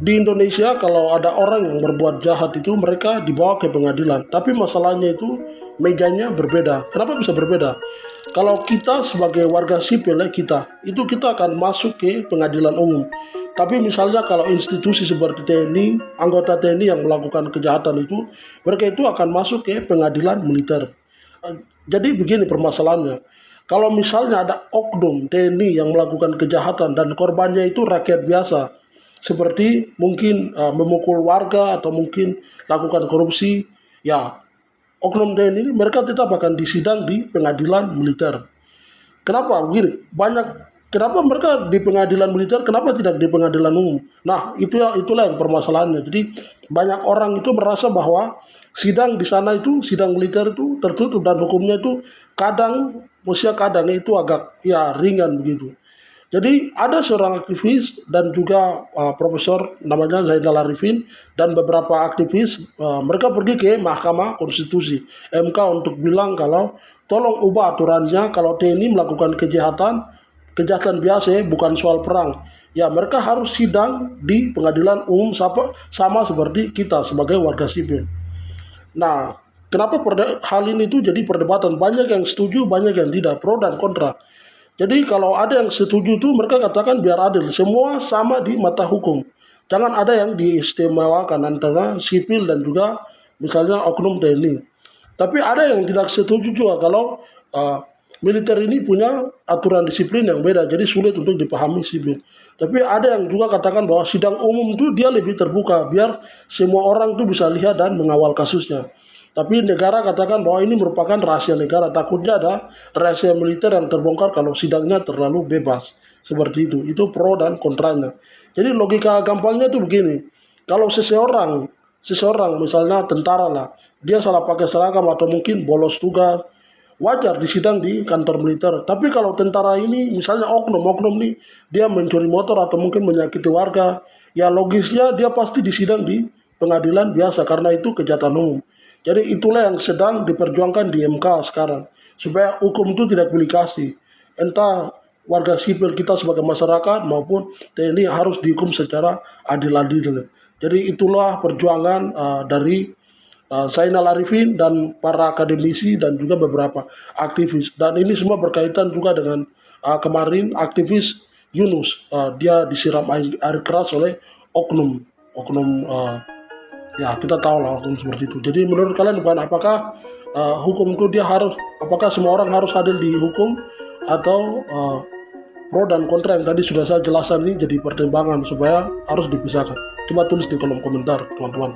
di Indonesia kalau ada orang yang berbuat jahat itu mereka dibawa ke pengadilan. Tapi masalahnya itu mejanya berbeda. Kenapa bisa berbeda? Kalau kita sebagai warga sipil ya kita akan masuk ke pengadilan umum. Tapi misalnya kalau institusi seperti TNI, anggota TNI yang melakukan kejahatan itu, mereka itu akan masuk ke pengadilan militer. Jadi begini permasalahannya. Kalau misalnya ada oknum TNI yang melakukan kejahatan dan korbannya itu rakyat biasa, seperti mungkin memukul warga atau mungkin lakukan korupsi, ya oknum TNI ini mereka tetap akan disidang di pengadilan militer. Kenapa? Begini, kenapa mereka di pengadilan militer, kenapa tidak di pengadilan umum? Nah, itulah yang permasalahannya. Jadi banyak orang itu merasa bahwa sidang di sana itu, sidang militer itu tertutup dan hukumnya itu kadang itu agak ya ringan begitu. Jadi ada seorang aktivis dan juga profesor namanya Zainal Arifin dan beberapa aktivis mereka pergi ke Mahkamah Konstitusi MK untuk bilang kalau tolong ubah aturannya kalau TNI melakukan kejahatan biasa ya, bukan soal perang. Ya mereka harus sidang di pengadilan umum sama seperti kita sebagai warga sipil. Nah, kenapa hal ini itu jadi perdebatan? Banyak yang setuju, banyak yang tidak, pro dan kontra. Jadi kalau ada yang setuju itu mereka katakan biar adil, semua sama di mata hukum. Jangan ada yang diistimewakan antara sipil dan juga misalnya oknum TNI. Tapi ada yang tidak setuju juga kalau militer ini punya aturan disiplin yang beda, jadi sulit untuk dipahami sipil. Tapi ada yang juga katakan bahwa sidang umum itu dia lebih terbuka, biar semua orang itu bisa lihat dan mengawal kasusnya. Tapi negara katakan bahwa ini merupakan rahasia negara. Takutnya ada rahasia militer yang terbongkar kalau sidangnya terlalu bebas. Seperti itu. Itu pro dan kontranya. Jadi logika gampangnya itu begini. Kalau seseorang misalnya tentara lah, dia salah pakai seragam atau mungkin bolos tugas, wajar disidang di kantor militer. Tapi kalau tentara ini misalnya oknum nih, dia mencuri motor atau mungkin menyakiti warga, ya logisnya dia pasti disidang di pengadilan biasa karena itu kejahatan umum. Jadi itulah yang sedang diperjuangkan di MK sekarang. Supaya hukum itu tidak pilih kasih. Entah warga sipil kita sebagai masyarakat maupun TNI harus dihukum secara adil-adil. Jadi itulah perjuangan dari Zainal Arifin dan para akademisi dan juga beberapa aktivis. Dan ini semua berkaitan juga dengan kemarin aktivis Yunus. Dia disiram air keras oleh oknum. Oknum ya kita tahu lah hukum seperti itu. Jadi menurut kalian apakah hukum itu apakah semua orang harus adil dihukum atau pro dan kontra yang tadi sudah saya jelaskan ini jadi pertimbangan supaya harus dipisahkan. Coba tulis di kolom komentar teman-teman.